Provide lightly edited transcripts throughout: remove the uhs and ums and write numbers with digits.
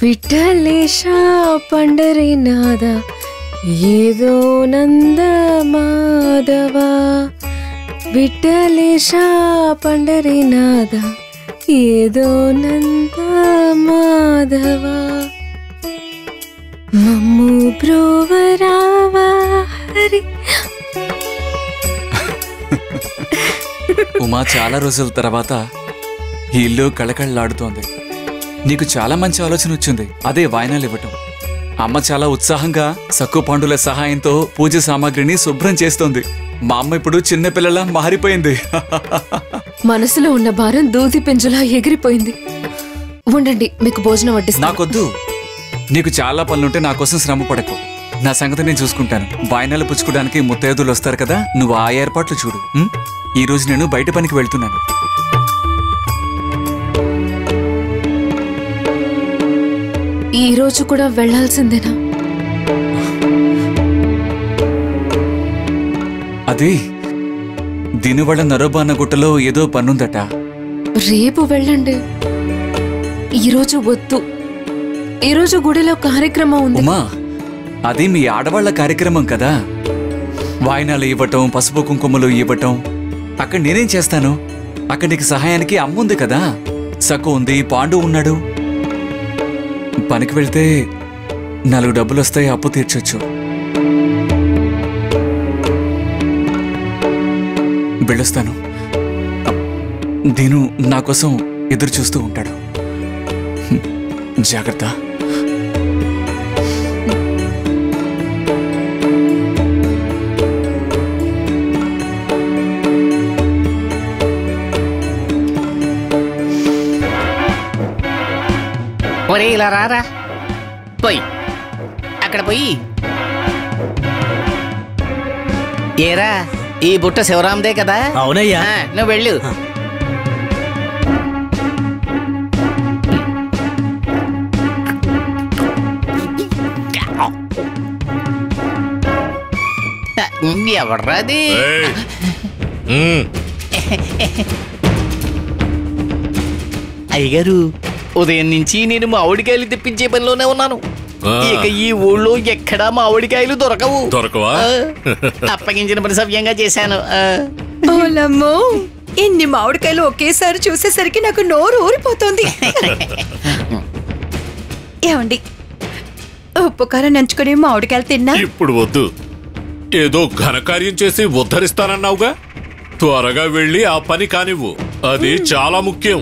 విఠలేశ పండరీనాథ ఏదో నంద మాధవ విఠలేశ పండరీనాథ ఏదో నంద మాధవ మమ్ము బ్రోవరావా హరి. ఉమా చాలా రోజుల తర్వాత ఈ ఇల్లు కళకళలాడుతోంది. నీకు చాలా మంచి ఆలోచన వచ్చింది, అదే వాయినాలు ఇవ్వటం. అమ్మ చాలా ఉత్సాహంగా సక్కు పాండుల సహాయంతో పూజ సామాగ్రిని శుభ్రం చేస్తోంది. మా అమ్మ ఇప్పుడు చిన్నపిల్లలా మారిపోయింది. మనసులో ఉన్న భారం దూది పెంజులా ఎగిరిపోయింది. ఉండండి, మీకు భోజనం వడ్డిస్తాను. నాకొద్దు, నీకు చాలా పనులుంటే నా కోసం శ్రమ పడకు. నా సంగతి నేను చూసుకుంటాను. వాయినాలు పుచ్చుకోవడానికి ముత్తైదులు వస్తారు కదా, నువ్వు ఆ ఏర్పాట్లు చూడు. ఈ రోజు నేను బయట పనికి వెళ్తున్నాను. ఈ రోజు కూడా వెళ్లాల్సిందేనా? అది దినువళ్ళ నరోబాన్న గుట్టలో ఏదో పనుందట. రేపు వెళ్ళండి, ఈరోజు వద్దు. ఈరోజు గుడిలో కార్యక్రమం ఉంది. ఉమా, అది మీ ఆడవాళ్ల కార్యక్రమం కదా. వాయినాలు ఇవ్వటం, పసుపు కుంకుమలు ఇవ్వటం అక్కడ నేనేం చేస్తాను? అక్కడ నీకు సహాయానికి అమ్మ ఉంది కదా, సక్కు ఉంది, పాండు ఉన్నాడు. పనికి వెళ్తే 4 డబ్బులు వస్తాయి, అప్పు తీర్చొచ్చు. వెళ్ళొస్తాను. దీను నా కోసం ఎదురు చూస్తూ ఉంటాడు. జాగ్రత్త. ఒరే ఇలా రారా, పోయి అక్కడ పోయి. ఏరా, ఈ బుట్ట శివరాందే కదా? అవునయ్యా. నువ్వు వెళ్ళు. ఎవర్రాది? అయ్యగారు, ఉదయం నుంచి నేను మామిడికాయలు తెప్పించే పనిలోనే ఉన్నాను. ఇక ఈ ఊళ్ళో ఎక్కడా మామిడికాయలు దొరకవా? అప్పగించిన పని సవ్యంగా చేశాను. ఓలమ్మో, ఇన్ని మామిడికాయలు ఒకేసారి చూసేసరికి నాకు నోరు ఊరిపోతుంది. ఏమండి, ఉప్పు కారం నంచుకుని మామిడికాయలు తిన్నా? ఇప్పుడు వద్దు, ఏదో ఘనకార్యం చేసి ఉద్ధరిస్తానన్నావుగా. త్వరగా వెళ్ళి ఆ పని కానివ్వు, అది చాలా ముఖ్యం.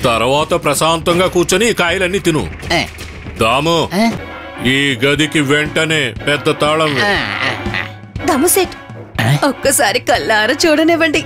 తర్వాత ప్రశాంతంగా కూర్చొని ఈ కాయలన్నీ తిను. దాము, ఈ గదికి వెంటనే పెద్ద తాళం. దమసేట్, ఒక్కసారి కళ్ళారా చూడనివ్వండి.